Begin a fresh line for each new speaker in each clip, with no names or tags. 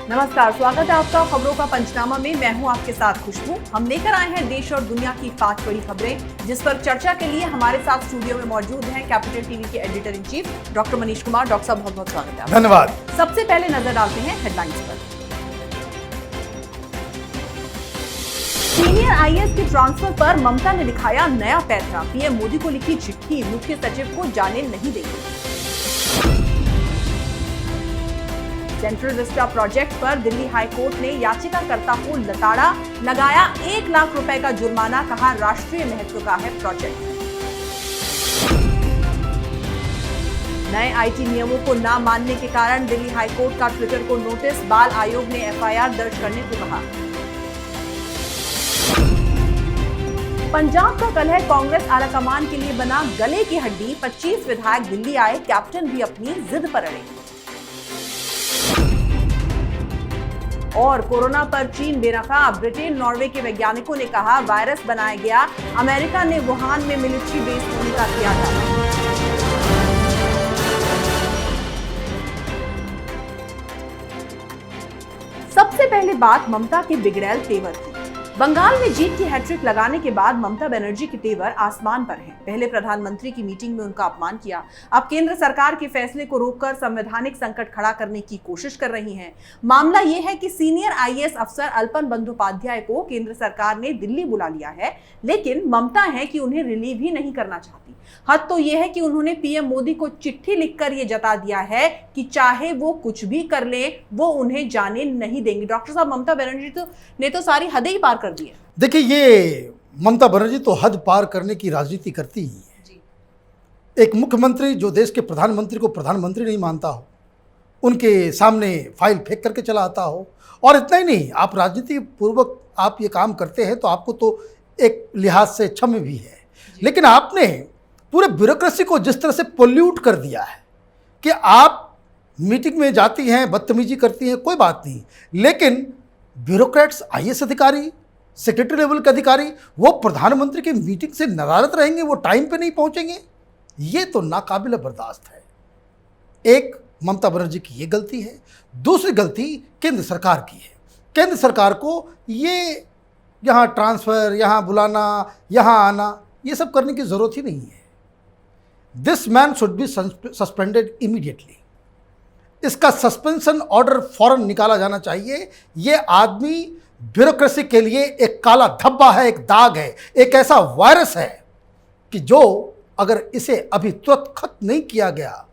नमस्कार, स्वागत है आपका खबरों का पंचनामा में। मैं हूं आपके साथ खुशबू। हम लेकर आए हैं देश और दुनिया की 5 बड़ी खबरें, जिस पर चर्चा के लिए हमारे साथ स्टूडियो में मौजूद हैं कैपिटल टीवी के editor in chief doctor Manish Kumar. Doctor साहब, बहुत बहुत स्वागत है।
धन्यवाद।
सबसे पहले नजर डालते हैं हेडलाइंस पर। सीनियर आईएएस के ट्रांसफर पर ममता ने दिखाया नया पैंतरा। पीएम मोदी को लिखी चिट्ठी, मुख्य सचिव को जाने नहीं देंगे। सेंट्रल विस्टा प्रोजेक्ट पर दिल्ली हाई कोर्ट ने याचिकाकर्ता को लताड़ा, लगाया 1 लाख रुपए का जुर्माना, कहा राष्ट्रीय महत्व का है प्रोजेक्ट। नए आईटी नियमों को न मानने के कारण दिल्ली हाई कोर्ट का ट्विटर को नोटिस, बाल आयोग ने एफआईआर दर्ज करने को कहा। पंजाब का कलह कांग्रेस आलाकमान के लिए बना गले की हड्डी। 25 विधायक दिल्ली आए, कैप्टन भी अपनी जिद पर अड़े। और कोरोना पर चीन बेनकाब, ब्रिटेन नॉर्वे के वैज्ञानिकों ने कहा वायरस बनाया गया, अमेरिका ने वुहान में मिलिट्री बेस होने का किया दावा। सबसे पहले बात ममता के बिगड़ैल तेवर की। बंगाल में जीत की हैट्रिक लगाने के बाद ममता बनर्जी के तेवर आसमान पर हैं। पहले प्रधानमंत्री की मीटिंग में उनका अपमान किया, अब केंद्र सरकार के फैसले को रोककर संवैधानिक संकट खड़ा करने की कोशिश कर रही हैं। मामला यह है कि सीनियर आईएएस अफसर अल्पन बंदोपाध्याय को केंद्र सरकार ने दिल्ली बुला लिया है, लेकिन ममता है कि उन्हें रिलीव ही नहीं करना चाहती। हद तो यह है कि उन्होंने पीएम मोदी को चिट्ठी लिखकर यह जता दिया है कि चाहे वो कुछ भी कर ले, वो उन्हें जाने नहीं देंगे। डॉक्टर साहब, ममता बनर्जी ने तो सारी हदें ही पार कर दी है।
देखिए, ये ममता बनर्जी तो हद पार करने की राजनीति करती ही है जी। एक मुख्यमंत्री जो देश के प्रधानमंत्री को प्रधानमंत्री नहीं मानता हो, उनके सामने फाइल फेंक करके चला आता हो, और इतना ही नहीं, आप राजनीति पूर्वक आप ये काम करते हैं तो आपको तो एक लिहाज से क्षम्य भी है, लेकिन आपने पूरे ब्यूरोक्रेसी को जिस तरह से पोल्यूट कर दिया है कि आप मीटिंग में जाती हैं, बदतमीजी करती हैं, कोई बात नहीं, लेकिन ब्यूरोक्रेट्स, आईएएस अधिकारी, सेक्रेटरी लेवल के अधिकारी, वो प्रधानमंत्री की मीटिंग से नदारत रहेंगे, वो टाइम पे नहीं पहुंचेंगे, ये तो नाकाबिल बर्दाश्त है। एक ममता बनर्जी की ये गलती है। दूसरी गलती केंद्र सरकार की है। केंद्र सरकार को ये यहाँ ट्रांसफ़र, यहाँ बुलाना, यहाँ आना, ये सब करने की ज़रूरत ही नहीं है। This man should be suspended immediately. इसका सस्पेंशन ऑर्डर फौरन निकाला जाना चाहिए। ये आदमी ब्यूरोक्रेसी के लिए एक काला धब्बा है, एक दाग है, एक ऐसा वायरस है कि जो अगर इसे अभी तुरंत खत्म नहीं किया गया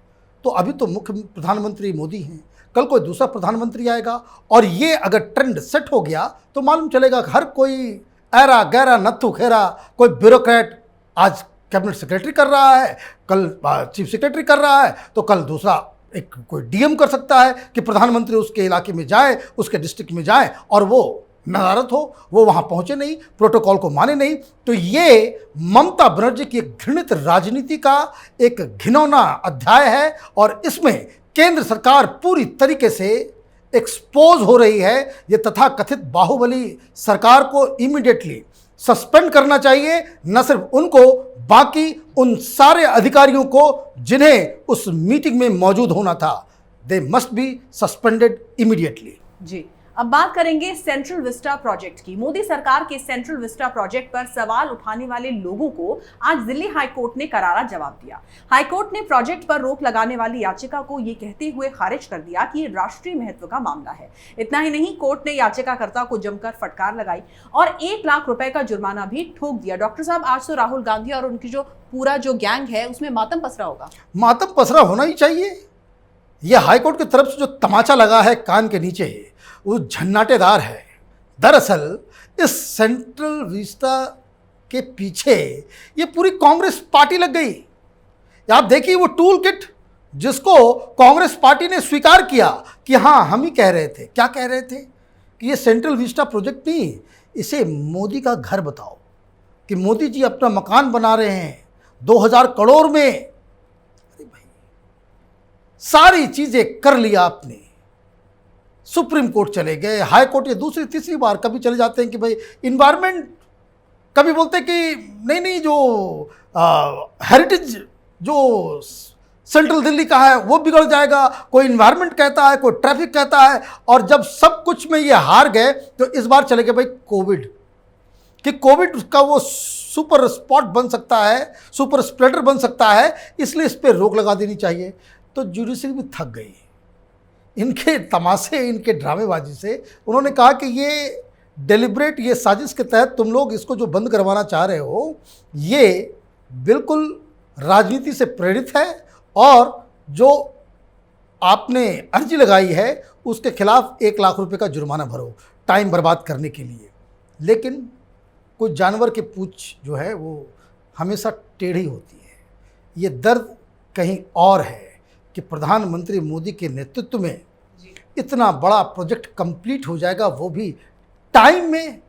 तो अभी तो मुख्य प्रधानमंत्री मोदी हैं, कल कोई दूसरा प्रधानमंत्री आएगा, और ये अगर ट्रेंड सेट हो गया तो मालूम चलेगा कि हर कोई ऐरा गैरा नत्थु खेरा कोई ब्यूरोक्रेट आज कैबिनेट सेक्रेटरी कर रहा है, कल चीफ सेक्रेटरी कर रहा है, तो कल दूसरा एक कोई डीएम कर सकता है कि प्रधानमंत्री उसके इलाके में जाए, उसके डिस्ट्रिक्ट में जाए और वो नदारत हो, वो वहाँ पहुँचे नहीं, प्रोटोकॉल को माने नहीं। तो ये ममता बनर्जी की एक घृणित राजनीति का एक घिनौना अध्याय है, और इसमें केंद्र सरकार पूरी तरीके से एक्सपोज हो रही है। ये तथाकथित बाहुबली सरकार को इमीडिएटली सस्पेंड करना चाहिए, न सिर्फ उनको, बाकी उन सारे अधिकारियों को जिन्हें उस मीटिंग में मौजूद होना था। They must be suspended immediately.
जी, अब बात करेंगे सेंट्रल विस्टा प्रोजेक्ट की। मोदी सरकार के सेंट्रल विस्टा प्रोजेक्ट पर सवाल उठाने वाले लोगों को आज दिल्ली हाई कोर्ट ने करारा जवाब दिया। हाई कोर्ट ने प्रोजेक्ट पर रोक लगाने वाली याचिका को ये कहते हुए खारिज कर दिया कि ये राष्ट्रीय महत्व का मामला है। इतना ही नहीं, कोर्ट ने याचिकाकर्ता को जमकर फटकार लगाई और 1 लाख रुपए का जुर्माना भी ठोक दिया। डॉक्टर साहब, आज तो राहुल गांधी और उनकी जो पूरा जो गैंग है उसमें मातम पसरा होगा।
मातम पसरा होना ही चाहिए। यह हाईकोर्ट की तरफ से जो तमाचा लगा है कान के नीचे, वो झन्नाटेदार है। दरअसल इस सेंट्रल विस्टा के पीछे ये पूरी कांग्रेस पार्टी लग गई। आप देखिए, वो टूल किट जिसको कांग्रेस पार्टी ने स्वीकार किया कि हाँ, हम ही कह रहे थे। क्या कह रहे थे? कि ये सेंट्रल विस्टा प्रोजेक्ट नहीं, इसे मोदी का घर बताओ, कि मोदी जी अपना मकान बना रहे हैं 2000 करोड़ में। अरे भाई, सारी चीज़ें कर लिया आपने, सुप्रीम कोर्ट चले गए, हाई कोर्ट, ये दूसरी तीसरी बार कभी चले जाते हैं कि भाई इन्वायरमेंट, कभी बोलते हैं कि नहीं जो हेरिटेज जो सेंट्रल दिल्ली का है वो बिगड़ जाएगा, कोई इन्वायरमेंट कहता है, कोई ट्रैफिक कहता है। और जब सब कुछ में ये हार गए तो इस बार चले गए भाई कोविड, कि कोविड का वो सुपर स्पॉट बन सकता है, सुपर स्प्रेडर बन सकता है, इसलिए इस पर रोक लगा देनी चाहिए। तो जुडिशरी भी थक गई इनके तमाशे, इनके ड्रामेबाजी से। उन्होंने कहा कि ये डेलिब्रेट, ये साजिश के तहत तुम लोग इसको जो बंद करवाना चाह रहे हो, ये बिल्कुल राजनीति से प्रेरित है और जो आपने अर्जी लगाई है उसके खिलाफ 1 लाख रुपए का जुर्माना भरो टाइम बर्बाद करने के लिए। लेकिन कोई जानवर की पूंछ जो है वो हमेशा टेढ़ी होती है। ये दर्द कहीं और है कि प्रधानमंत्री मोदी के नेतृत्व में इतना बड़ा प्रोजेक्ट कंप्लीट हो जाएगा, वो भी टाइम में,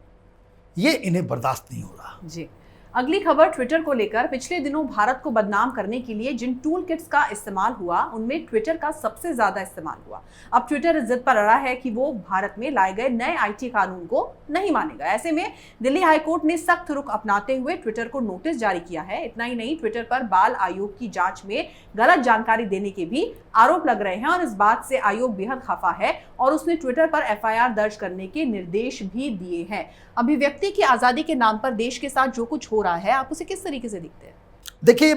ये इन्हें बर्दाश्त नहीं हो रहा।
जी, अगली खबर ट्विटर को लेकर। पिछले दिनों भारत को बदनाम करने के लिए जिन टूल किट्स का इस्तेमाल हुआ उनमें ट्विटर का सबसे ज्यादा इस्तेमाल हुआ। अब ट्विटर इस जिद पर अड़ा है कि वो भारत में लाए गए नए आईटी कानून को नहीं मानेगा। ऐसे में दिल्ली हाईकोर्ट ने सख्त रुख अपनाते हुए ट्विटर को नोटिस जारी किया है। इतना ही नहीं, ट्विटर पर बाल आयोग की जांच में गलत जानकारी देने के भी आरोप लग रहे हैं और इस बात से आयोग बेहद खफा है और उसने ट्विटर पर एफआईआर दर्ज करने के निर्देश भी दिए हैं। अभिव्यक्ति की आजादी के नाम पर देश के साथ जो कुछ हो रहा है, आप उसे किस तरीके से देखते हैं?
देखिए,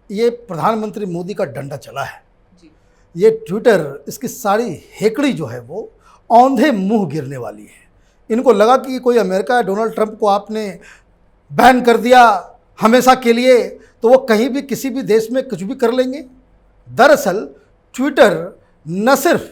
ये प्रधानमंत्री मोदी का डंडा चला है
जी।
ये ट्विटर, इसकी सारी हेकड़ी जो है वो औंधे मुंह गिरने वाली है। इनको लगा कि कोई अमेरिका, डोनाल्ड ट्रंप को आपने बैन कर दिया हमेशा के लिए, तो वो कहीं भी किसी भी देश में कुछ भी कर लेंगे। दरअसल ट्विटर न सिर्फ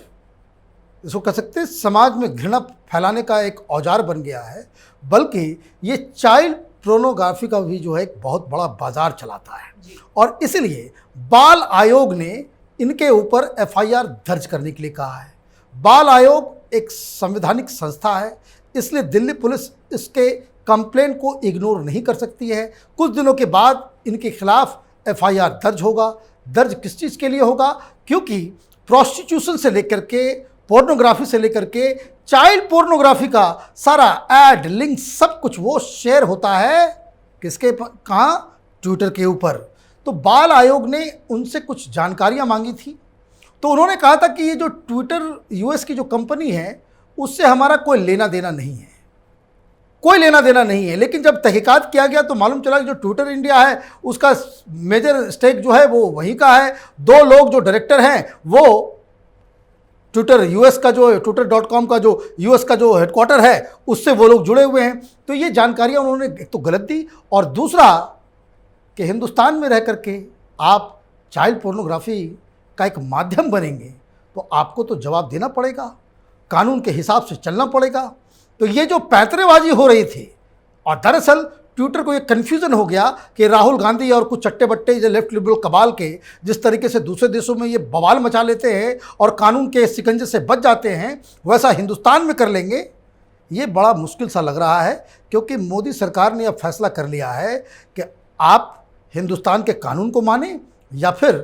इसको कह सकते हैं समाज में घृणा फैलाने का एक औजार बन गया है, बल्कि ये चाइल्ड पोर्नोग्राफी का भी जो है एक बहुत बड़ा बाजार चलाता है। और इसलिए बाल आयोग ने इनके ऊपर एफआईआर दर्ज करने के लिए कहा है। बाल आयोग एक संवैधानिक संस्था है, इसलिए दिल्ली पुलिस इसके कंप्लेंट को इग्नोर नहीं कर सकती है। कुछ दिनों के बाद इनके खिलाफ एफआईआर दर्ज होगा। दर्ज किस चीज़ के लिए होगा? क्योंकि प्रोस्टिट्यूशन से लेकर के, पोर्नोग्राफी से लेकर के, चाइल्ड पोर्नोग्राफी का सारा ऐड, लिंक, सब कुछ वो शेयर होता है किसके, कहाँ? ट्विटर के ऊपर। तो बाल आयोग ने उनसे कुछ जानकारियां मांगी थी, तो उन्होंने कहा था कि ये जो ट्विटर यूएस की जो कंपनी है उससे हमारा कोई लेना देना नहीं है, कोई लेना देना नहीं है। लेकिन जब तहकीकात किया गया तो मालूम चला कि जो ट्विटर इंडिया है उसका मेजर स्टेक जो है वो वहीं का है। 2 लोग जो डायरेक्टर हैं वो ट्विटर यूएस का, जो twitter.com का जो यूएस का जो हेडक्वार्टर है उससे वो लोग जुड़े हुए हैं। तो ये जानकारियां उन्होंने एक तो गलत दी, और दूसरा कि हिंदुस्तान में रह करके आप चाइल्ड पोर्नोग्राफी का एक माध्यम बनेंगे तो आपको तो जवाब देना पड़ेगा, कानून के हिसाब से चलना पड़ेगा। तो ये जो पैंतरेबाजी हो रही थी, और दरअसल ट्विटर को ये कन्फ्यूज़न हो गया कि राहुल गांधी और कुछ चट्टे बट्टे जो लेफ्ट लिबरल कबाल के जिस तरीके से दूसरे देशों में ये बवाल मचा लेते हैं और कानून के शिकंजे से बच जाते हैं, वैसा हिंदुस्तान में कर लेंगे। ये बड़ा मुश्किल सा लग रहा है, क्योंकि मोदी सरकार ने अब फैसला कर लिया है कि आप हिंदुस्तान के कानून को माने या फिर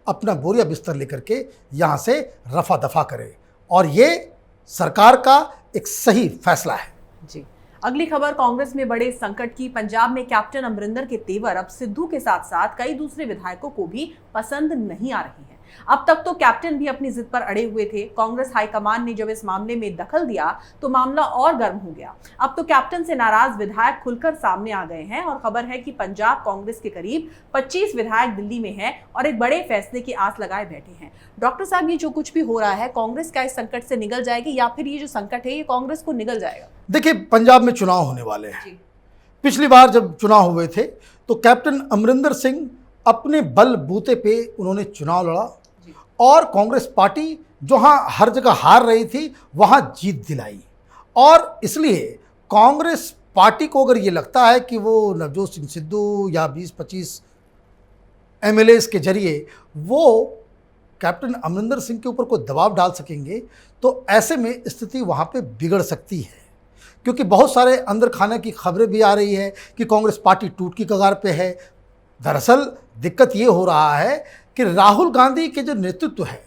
अपना बोरिया बिस्तर लेकर के यहाँ से रफा दफा करें, और ये सरकार का एक सही फैसला है।
जी, अगली खबर कांग्रेस में बड़े संकट की। पंजाब में कैप्टन अमरिंदर के तेवर अब सिद्धू के साथ साथ कई दूसरे विधायकों को भी पसंद नहीं आ रही है। अब तक तो कैप्टन भी अपनी जिद पर अड़े हुए थे। कांग्रेस हाईकमान ने जब इस मामले में दखल दिया तो मामला और गर्म हो गया। अब तो कैप्टन से नाराज विधायक खुलकर सामने आ गए हैं और खबर है कि पंजाब कांग्रेस के करीब 25 विधायक दिल्ली में हैं और एक बड़े फैसले की आस लगाए बैठे हैं। डॉक्टर साहब, ये जो कुछ भी हो रहा है, कांग्रेस क्या इस संकट से निकल जाएगी या फिर ये जो संकट है ये कांग्रेस को निगल जाएगा?
देखिए, पंजाब में चुनाव होने वाले हैं। पिछली बार जब चुनाव हुए थे तो कैप्टन अमरिंदर सिंह अपने बल बूते पे उन्होंने चुनाव लड़ा और कांग्रेस पार्टी जहां हर जगह हार रही थी वहां जीत दिलाई। और इसलिए कांग्रेस पार्टी को अगर ये लगता है कि वो नवजोत सिंह सिद्धू या 20-25 एमएलएस के जरिए वो कैप्टन अमरिंदर सिंह के ऊपर कोई दबाव डाल सकेंगे, तो ऐसे में स्थिति वहाँ पे बिगड़ सकती है। क्योंकि बहुत सारे अंदर खाने की खबरें भी आ रही है कि कांग्रेस पार्टी टूट की कगार पे है। दरअसल दिक्कत ये हो रहा है कि राहुल गांधी के जो नेतृत्व है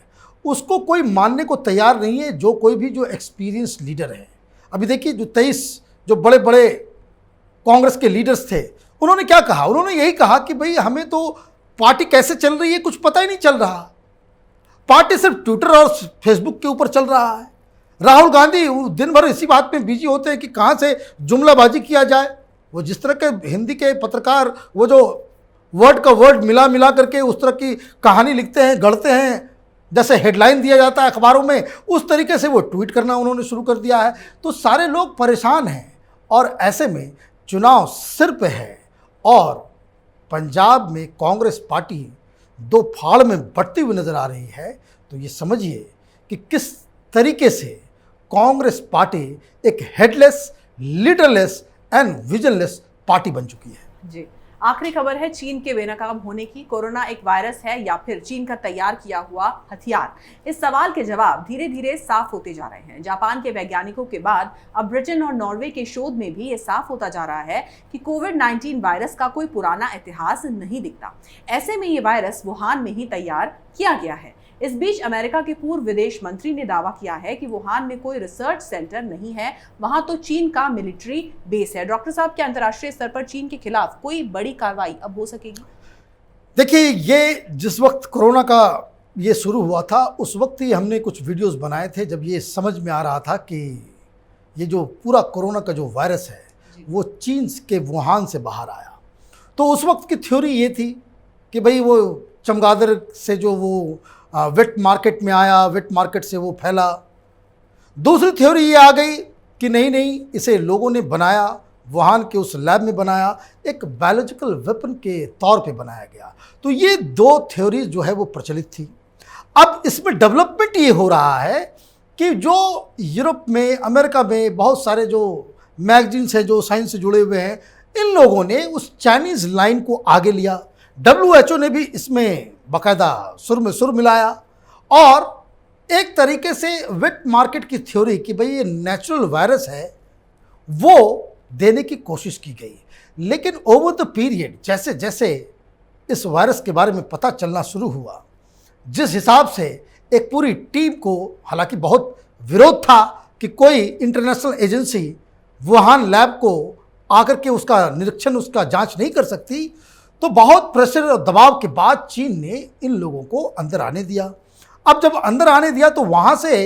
उसको कोई मानने को तैयार नहीं है, जो कोई भी जो एक्सपीरियंस लीडर है। अभी देखिए, जो 23 जो बड़े बड़े कांग्रेस के लीडर्स थे, उन्होंने क्या कहा? उन्होंने यही कहा कि भाई हमें तो पार्टी कैसे चल रही है कुछ पता ही नहीं चल रहा। पार्टी सिर्फ ट्विटर और फेसबुक के ऊपर चल रहा है। राहुल गांधी दिन भर इसी बात में बिजी होते हैं कि कहाँ से जुमलाबाजी किया जाए। वो जिस तरह के हिंदी के पत्रकार वो जो वर्ड का वर्ड मिला मिला करके उस तरह की कहानी लिखते हैं, गढ़ते हैं, जैसे हेडलाइन दिया जाता है अखबारों में, उस तरीके से वो ट्वीट करना उन्होंने शुरू कर दिया है। तो सारे लोग परेशान हैं और ऐसे में चुनाव सिर पे है और पंजाब में कांग्रेस पार्टी दो फाड़ में बढ़ती हुई नजर आ रही है। तो ये समझिए कि किस तरीके से कांग्रेस पार्टी एक headless, leaderless and visionless party बन चुकी है।
जी, आखिरी खबर है चीन के बेनकाब होने की। कोरोना एक वायरस है या फिर चीन का तैयार किया हुआ हथियार? इस सवाल के जवाब धीरे धीरे साफ होते जा रहे हैं। जापान के वैज्ञानिकों के बाद अब ब्रिटेन और नॉर्वे के शोध में भी ये साफ होता जा रहा है कि कोविड-19 वायरस का कोई पुराना इतिहास नहीं दिखता। ऐसे में ये वायरस वुहान में ही तैयार किया गया है। इस बीच अमेरिका के पूर्व विदेश मंत्री ने दावा किया है कि वुहान में कोई रिसर्च सेंटर नहीं है, वहां तो चीन का मिलिट्री बेस है। डॉक्टर साहब, क्या अंतर्राष्ट्रीय स्तर पर चीन के खिलाफ कोई बड़ी कार्रवाई अब हो सकेगी?
देखिए, ये जिस वक्त कोरोना का ये शुरू हुआ था उस वक्त ही हमने कुछ वीडियोस बनाए थे, जब ये समझ में आ रहा था कि ये जो पूरा कोरोना का जो वायरस है वो चीन के वुहान से बाहर आया। तो उस वक्त की थ्योरी ये थी कि भाई वो चमगादड़ से जो वो वेट मार्केट में आया, वेट मार्केट से वो फैला। दूसरी थ्योरी ये आ गई कि नहीं, इसे लोगों ने बनाया, वुहान के उस लैब में बनाया, एक बायोलॉजिकल वेपन के तौर पे बनाया गया। तो ये दो थ्योरी जो है वो प्रचलित थी। अब इसमें डेवलपमेंट ये हो रहा है कि जो यूरोप में, अमेरिका में बहुत सारे जो मैगजीन्स हैं जो साइंस से जुड़े हुए हैं, इन लोगों ने उस चाइनीज़ लाइन को आगे लिया। WHO ने भी इसमें बाकायदा सुर में सुर मिलाया और एक तरीके से वेट मार्केट की थ्योरी कि भाई ये नेचुरल वायरस है वो देने की कोशिश की गई। लेकिन ओवर द पीरियड जैसे जैसे इस वायरस के बारे में पता चलना शुरू हुआ, जिस हिसाब से एक पूरी टीम को, हालांकि बहुत विरोध था कि कोई इंटरनेशनल एजेंसी वुहान लैब को आकर के उसका निरीक्षण, उसका जांच नहीं कर सकती, तो बहुत प्रेशर और दबाव के बाद चीन ने इन लोगों को अंदर आने दिया। अब जब अंदर आने दिया तो वहाँ से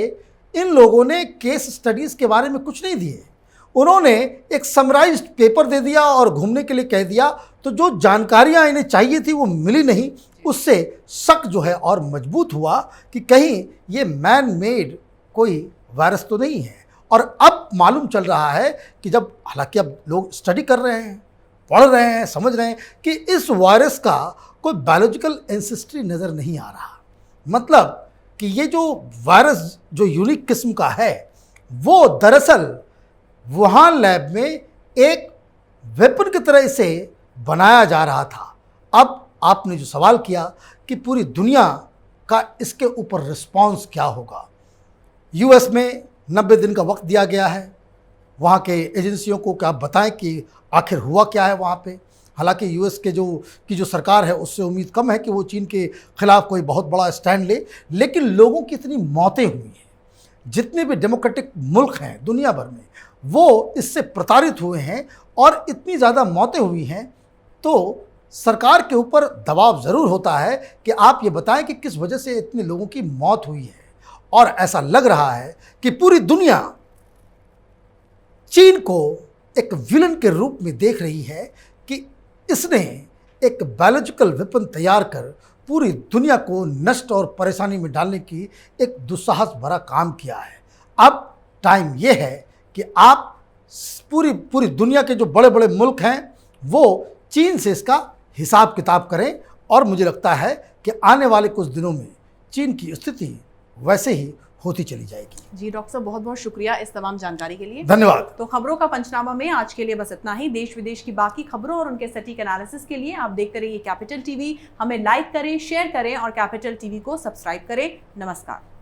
इन लोगों ने केस स्टडीज़ के बारे में कुछ नहीं दिए। उन्होंने एक समराइज्ड पेपर दे दिया और घूमने के लिए कह दिया। तो जो जानकारियाँ इन्हें चाहिए थी वो मिली नहीं। उससे शक जो है और मजबूत हुआ कि कहीं ये मैन मेड कोई वायरस तो नहीं है। और अब मालूम चल रहा है कि जब, हालांकि अब लोग स्टडी कर रहे हैं, पढ़ रहे हैं, समझ रहे हैं कि इस वायरस का कोई बायोलॉजिकल एंसेस्ट्री नज़र नहीं आ रहा। मतलब कि ये जो वायरस जो यूनिक किस्म का है वो दरअसल वुहान लैब में एक वेपन की तरह इसे बनाया जा रहा था। अब आपने जो सवाल किया कि पूरी दुनिया का इसके ऊपर रिस्पॉन्स क्या होगा, US में 90 दिन का वक्त दिया गया है। वहाँ के एजेंसियों को क्या बताएं कि आखिर हुआ क्या है वहाँ पे। हालांकि US के जो सरकार है उससे उम्मीद कम है कि वो चीन के खिलाफ कोई बहुत बड़ा स्टैंड ले, लेकिन लोगों की इतनी मौतें हुई हैं, जितने भी डेमोक्रेटिक मुल्क हैं दुनिया भर में वो इससे प्रताड़ित हुए हैं और इतनी ज़्यादा मौतें हुई हैं, तो सरकार के ऊपर दबाव ज़रूर होता है कि आप ये बताएं कि किस वजह से इतने लोगों की मौत हुई है। और ऐसा लग रहा है कि पूरी दुनिया चीन को एक विलन के रूप में देख रही है कि इसने एक बायोलॉजिकल वेपन तैयार कर पूरी दुनिया को नष्ट और परेशानी में डालने की एक दुस्साहस भरा काम किया है। अब टाइम ये है कि आप पूरी दुनिया के जो बड़े बड़े मुल्क हैं वो चीन से इसका हिसाब किताब करें। और मुझे लगता है कि आने वाले कुछ दिनों में चीन की स्थिति वैसे ही होती चली जाएगी।
जी डॉक्टर साहब, बहुत बहुत शुक्रिया इस तमाम जानकारी के लिए।
धन्यवाद।
तो खबरों का पंचनामा में आज के लिए बस इतना ही। देश विदेश की बाकी खबरों और उनके सटीक एनालिसिस के लिए आप देखते रहिए कैपिटल टीवी। हमें लाइक करें, शेयर करें और कैपिटल टीवी को सब्सक्राइब करें। नमस्कार।